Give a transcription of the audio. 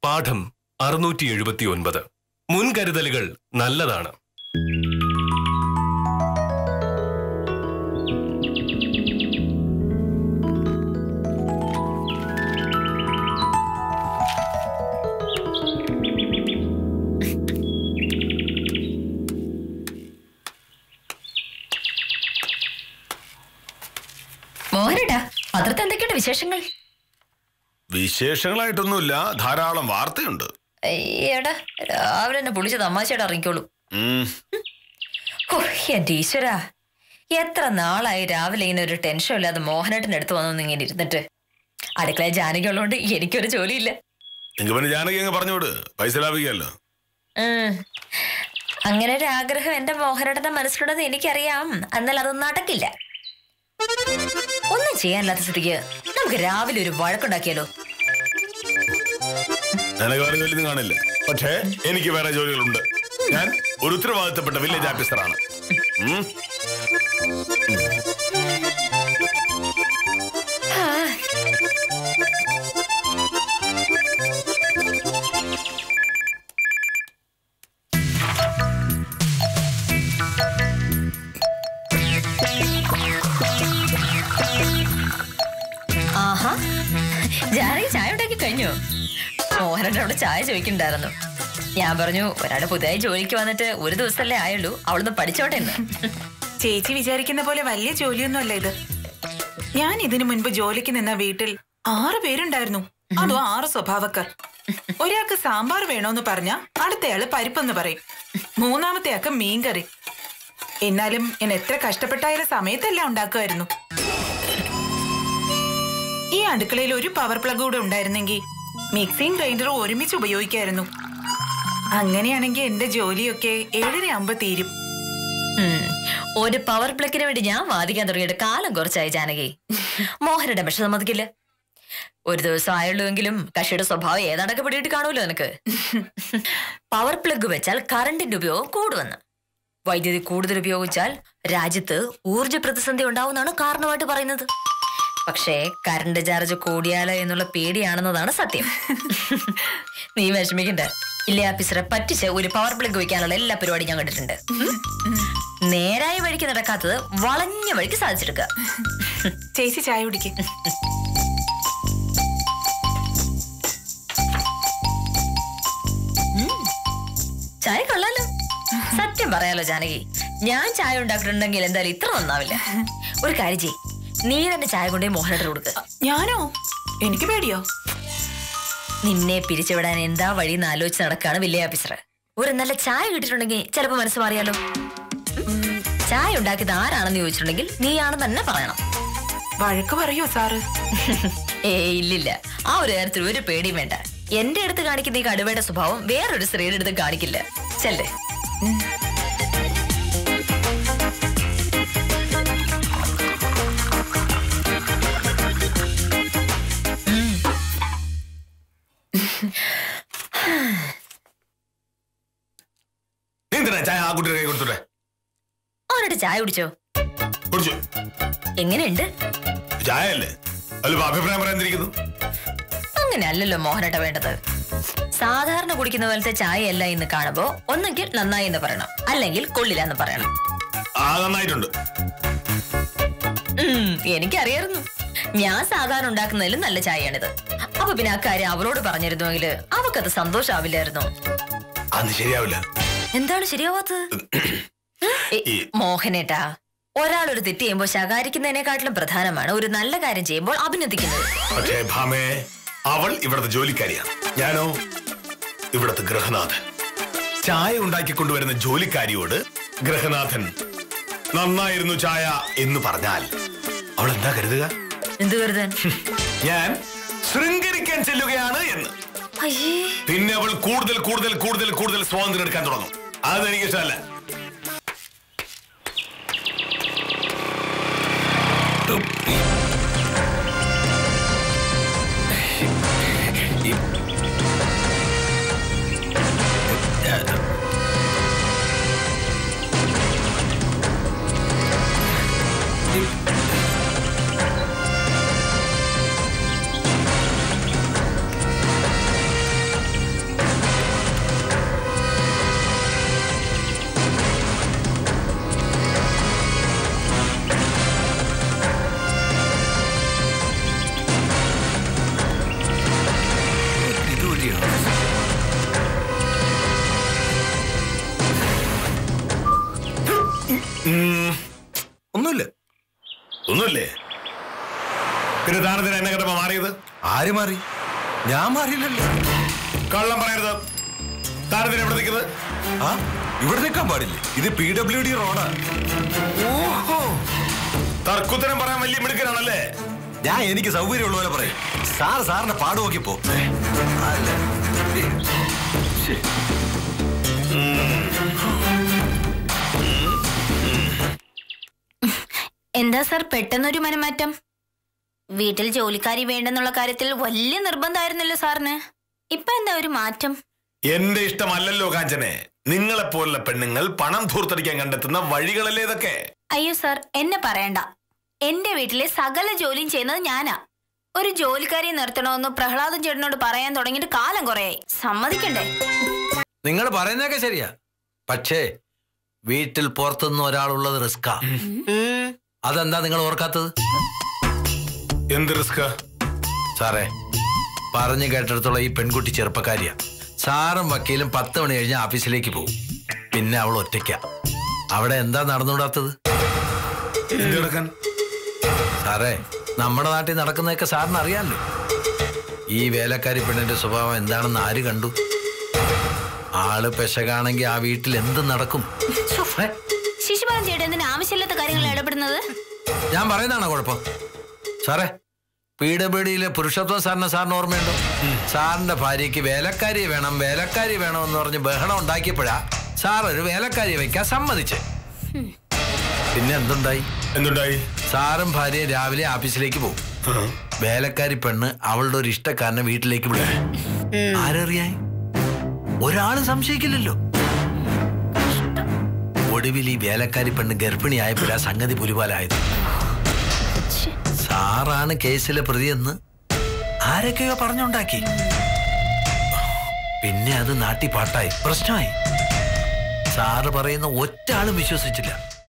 പാഠം 679. മുൻകരുതലുകൾ നല്ലതാണ്. മോഹനേട്ടാ, പത്രത്തിൽ എന്തൊക്കെയുണ്ട് വിശേഷങ്ങൾ? വിശേഷങ്ങളായിട്ടൊന്നുമില്ല, ധാരാളം വാർത്തയുണ്ട്. എടാ, രാവിലെ തന്നെ പൊളിച്ച് തമാശയുടെ ഇറങ്ങിക്കോളൂ. എന്റെ ഈശ്വരാ, എത്ര നാളായി രാവിലെ ഇങ്ങനെ ഒരു ടെൻഷൻ ഇല്ലാതെ മോഹനേട്ടൻ്റെ അടുത്ത് വന്നു ഇങ്ങനെ ഇരുന്നിട്ട്. അടുക്കള ജാനകി ഉള്ളതുകൊണ്ട് എനിക്കൊരു ജോലിയില്ല. ജാനകി അങ്ങ് പറഞ്ഞോട്, പൈസ ലാഭിക്കാമല്ലോ. അങ്ങനെ ഒരു ആഗ്രഹം എന്റെ മോഹനേട്ടന്റെ മനസ്സിലുണ്ടെന്ന് എനിക്കറിയാം. എന്നാൽ അതൊന്നും നടക്കില്ല. ഒന്നും ചെയ്യാനില്ലാത്ത സ്ഥിതിക്ക് നമുക്ക് രാവിലെ ഒരു വഴക്കുണ്ടാക്കിയാലോ? കാണില്ല, പക്ഷേ എനിക്ക് വേറെ ജോലികളുണ്ട്. ഞാൻ ഒരു ഉത്തരവാദിത്തപ്പെട്ട വില്ലേജ് ഓഫീസറാണ്. ആഹാ, ജാനകി ചായ ഉണ്ടാക്കി കഴിഞ്ഞു. മോഹനേട്ടൻ അവിടെ ചായ ചോദിക്കണ്ടായിരുന്നു. ഞാൻ പറഞ്ഞു, ഒരാളുടെ പുതിയതായി ജോലിക്ക് വന്നിട്ട് ഒരു ദിവസമല്ലേ ആയുള്ളൂ, അവളൊന്ന് പഠിച്ചോട്ടെ എന്ന്. ചേച്ചി വിചാരിക്കുന്ന പോലെ വലിയ ജോലിയൊന്നും അല്ല ഇത്. ഞാൻ ഇതിനു മുൻപ് ജോലിക്ക് നിന്ന വീട്ടിൽ 6 പേരുണ്ടായിരുന്നു. അതും 6 സ്വഭാവക്കാർ. ഒരാൾക്ക് സാമ്പാർ വേണോന്ന് പറഞ്ഞ അടുത്തയാള് പരിപ്പെന്ന് പറയും. മൂന്നാമത്തെ ആൾക്ക് മീൻകറി. എന്നാലും ഞാൻ എത്ര കഷ്ടപ്പെട്ടായാലും സമയത്തെല്ലാം ഉണ്ടാക്കുമായിരുന്നു. ഈ അടുക്കളയിൽ ഒരു പവർ പ്ലഗ് കൂടെ ഉണ്ടായിരുന്നെങ്കിൽ മിക്സിയും ഗ്രൈൻഡറും ഒരുമിച്ച് ഉപയോഗിക്കായിരുന്നു. അങ്ങനെയാണെങ്കിൽ എന്റെ ജോലിയൊക്കെ 7:30 തീരും. ഒരു പവർ പ്ലഗിന് വേണ്ടി ഞാൻ വാദിക്കാൻ തുടങ്ങിയിട്ട് കാലം കുറച്ചായി ജാനകി. മോഹനയുടെ പക്ഷെ സമ്മതിക്കില്ല. ഒരു ദിവസം ആയുള്ളൂവെങ്കിലും കക്ഷിയുടെ സ്വഭാവം ഏതാണ്ടൊക്കെ പിടിയിട്ട് കാണുമല്ലോ നിനക്ക്. പവർ പ്ലഗ് വെച്ചാൽ കറണ്ടിന്റെ ഉപയോഗം കൂടുമെന്ന്. വൈദ്യുതി കൂടുതൽ ഉപയോഗിച്ചാൽ രാജ്യത്ത് ഊർജ്ജ പ്രതിസന്ധി ഉണ്ടാവുമെന്നാണ് കാരണമായിട്ട് പറയുന്നത്. പക്ഷേ കറണ്ട് ചാർജ് കൂടിയാലോ എന്നുള്ള പേടിയാണെന്നതാണ് സത്യം. നീ വിഷമിക്കണ്ട. ഇല്ലേ ഓഫീസറെ പറ്റിച്ച് ഒരു പവർ പ്ലഗ് വെക്കാനുള്ള എല്ലാ പരിപാടിയും ഞാൻ കണ്ടിട്ടുണ്ട്. നേരായ വഴിക്ക് നടക്കാത്തത് വളഞ്ഞ വഴിക്ക് സാധിച്ചെടുക്കുക. ചേച്ചി ചായ കുടിക്ക്. ചായ കൊള്ളാലോ. സത്യം പറയാലോ ജാനകി, ഞാൻ ചായ ഉണ്ടാക്കിയിട്ടുണ്ടെങ്കിൽ എന്തായാലും ഇത്ര നന്നാവില്ല. ഒരു കാര്യം ചെയ്യ്, നീ തന്നെ ചായ കൊണ്ടേ മോഹനേട്ടന് കൊടുക്ക. ഞാനോ? എനിക്ക് പേടിയോ? നിന്നെ പിരിച്ചുവിടാൻ എന്താ വഴിന്ന് ആലോചിച്ച് നടക്കാണ് വില്ലേജ് ഓഫീസർ. ഒരു നല്ല ചായ കിട്ടിയിട്ടുണ്ടെങ്കിൽ ചിലപ്പോ മനസ്സ് മാറിയാലോ. ചായ ഉണ്ടാക്കിയത് ആരാണെന്ന് ചോദിച്ചിട്ടുണ്ടെങ്കിൽ നീയാണെന്ന് തന്നെ പറയണം. വഴക്ക് പറയോ സാറ്? ഇല്ലില്ല, ആ ഒരു കാര്യത്തിൽ ഒരു പേടിയും വേണ്ട. എന്റെ അടുത്ത് കാണിക്കുന്ന ഈ കടുവയുടെ സ്വഭാവം വേറൊരു സ്ത്രീയുടെ അടുത്ത് കാണിക്കില്ല. ചെല്ലേ. അവനോട് ചായ കുടിച്ചോ? എങ്ങനെയുണ്ട്? അങ്ങനെ അല്ലല്ലോ മോഹനേട്ട വേണ്ടത്. സാധാരണ കുടിക്കുന്ന പോലത്തെ ചായ അല്ല ഇന്ന് കാണുമ്പോ ഒന്നെങ്കിൽ നന്നായി എന്ന് പറയണം, അല്ലെങ്കിൽ കൊള്ളില്ല എന്ന് പറയണം. എനിക്കറിയായിരുന്നു. ഞാൻ സാധാരണ ഉണ്ടാക്കുന്നതിലും നല്ല ചായയാണിത്. അപ്പൊ പിന്നെ ആ കാര്യം അവളോട് പറഞ്ഞിരുന്നുവെങ്കിൽ അവക്കത് സന്തോഷാവില്ലായിരുന്നു. എന്താണ് ശരിയാവാത്തത്? മോഹനേട്ടാ, ഒരാളൊരു തെറ്റ് ചെയ്യുമ്പോൾ ശകാരിക്കുന്നതിനെക്കാട്ടിലും പ്രധാനമാണ് ഒരു നല്ല കാര്യം ചെയ്യുമ്പോൾ അഭിനന്ദിക്കുന്നത്. പക്ഷേ ഭാമേ, അവൾ ഇവിടുത്തെ ജോലിക്കാരിയാണ്, ഞാനോ ഇവിടുത്തെ ഗൃഹനാഥൻ. ചായ ഉണ്ടാക്കിക്കൊണ്ടുവരുന്ന ജോലിക്കാരിയോട് ഗൃഹനാഥൻ നന്നായിരുന്നു ചായ എന്ന് പറഞ്ഞാൽ അവൾ എന്താ കരുതുക? എന്ത് കരുതാൻ? ഞാൻ ശൃംഗരിക്കാൻ ചെല്ലുകയാണ് എന്ന്. പിന്നെ അവൾ കൂടുതൽ കൂടുതൽ കൂടുതൽ കൂടുതൽ സ്വാതന്ത്ര്യം എടുക്കാൻ തുടങ്ങും. അതെനിക്ക് ഇഷ്ടമല്ല. ഒന്നുമില്ലേ? പിന്നെ താനത്തിന് എന്നെ കേട്ടപ്പോ മാറിയത്? ആര് മാറി? ഞാൻ മാറിയില്ലല്ലോ. കള്ളം പറയരുത്. താനത്തിന് എവിടെ നിൽക്കുന്നത്? ആ, ഇവിടെ നിൽക്കാൻ പാടില്ലേ? ഇത് PWD റോഡാണ്. ഓഹോ, തർക്കുത്തരം പറയാൻ വലിയ മിടുക്കനാണല്ലേ? ഞാൻ എനിക്ക് സൗകര്യമുള്ള പോലെ പറയും. സാറിന്റെ പാട് നോക്കിപ്പോ. എന്താ സാർ പെട്ടെന്നൊരു മനമാറ്റം? വീട്ടിൽ ജോലിക്കാരി വേണ്ടെന്നുള്ള കാര്യത്തിൽ വലിയ നിർബന്ധമായിരുന്നല്ലോ സാറിന്. ഇപ്പൊ എന്താ ഒരു മാറ്റം? എന്റെ ഇഷ്ടമല്ലല്ലോ കാഞ്ചനെ. നിങ്ങളെപ്പോലുള്ള പെണ്ണുങ്ങൾ പണം ധൂർത്തടിക്കാൻ കണ്ടെത്തുന്ന വഴികളല്ലേ ഇതൊക്കെ? അയ്യോ സാർ, എന്നെ പറയണ്ട. എന്റെ വീട്ടിലെ സകല ജോലിയും ചെയ്യുന്നത് ഞാനാ. ഒരു ജോലിക്കാരിയെ നിർത്തണമെന്ന് പ്രഹ്ലാദൻ ചേട്ടനോട് പറയാൻ തുടങ്ങിയിട്ട് കാലം കുറയായി. സമ്മതിക്കണ്ടേ? നിങ്ങൾ പറയുന്നതൊക്കെ ശരിയാ. പക്ഷേ വീട്ടിൽ പുറത്തുനിന്ന് ഒരാളുള്ളത് റിസ്കാ. അതെന്താ നിങ്ങൾ ഓർക്കാത്തത്? എന്ത് റിസ്ക്? സാറേ, പറഞ്ഞു കേട്ടിടത്തോളം ഈ പെൺകുട്ടി ചെറുപ്പക്കാരിയാ. സാറും വക്കീലും 10 മണി കഴിഞ്ഞ് ഓഫീസിലേക്ക് പോകും. പിന്നെ അവൾ ഒറ്റയ്ക്കാ. അവിടെ എന്താ നടന്നുകൂടാത്തത്? സാറേ, നമ്മുടെ നാട്ടിൽ നടക്കുന്നതൊക്കെ സാറിന് അറിയാമല്ലോ. ഈ വേലക്കാരി പെണ്ണിന്റെ സ്വഭാവം എന്താണെന്ന് ആര് കണ്ടു? ആള് പെശകാണെങ്കിൽ ആ വീട്ടിൽ എന്ത് നടക്കും? ശിശുപാലൻ ചേട്ടൻ എന്തിനാ ആവശ്യമില്ലാത്ത കാര്യങ്ങൾ ഇടപെടുന്നത്? ഞാൻ പറയുന്നതാണോ കുഴപ്പം? സാറേ, PWDയിലെ പുരുഷത്വം സാറിന് ഓർമ്മയുണ്ടോ? സാറിന്റെ ഭാര്യയ്ക്ക് വേലക്കാരി വേണം എന്ന് പറഞ്ഞ് ബഹളം ഉണ്ടാക്കിയപ്പോഴാ സാർ ഒരു വേലക്കാരിയെ വെക്കാൻ സമ്മതിച്ചേ. പിന്നെ എന്തുണ്ടായി? സാറും ഭാര്യയും രാവിലെ ഓഫീസിലേക്ക് പോകും. വേലക്കാരി പെണ്ണ് അവളുടെ ഒരു ഇഷ്ടക്കാരനെ വീട്ടിലേക്ക് വിടും. ആരറിയാൻ? ഒരാളും സംശയിക്കില്ലല്ലോ. ഒടുവിൽ ഈ വേലക്കാരി പെണ്ണ് ഗർഭിണിയായപ്പോഴാ സംഗതി പുലിപാലായത്. സാറാണ് കേസിലെ പ്രതിയെന്ന് ആരൊക്കെയോ പറഞ്ഞുണ്ടാക്കി. പിന്നെ അത് നാട്ടിപ്പാട്ടായി, പ്രശ്നമായി. സാറ് പറയുന്ന ഒറ്റ ആളും വിശ്വസിച്ചില്ല.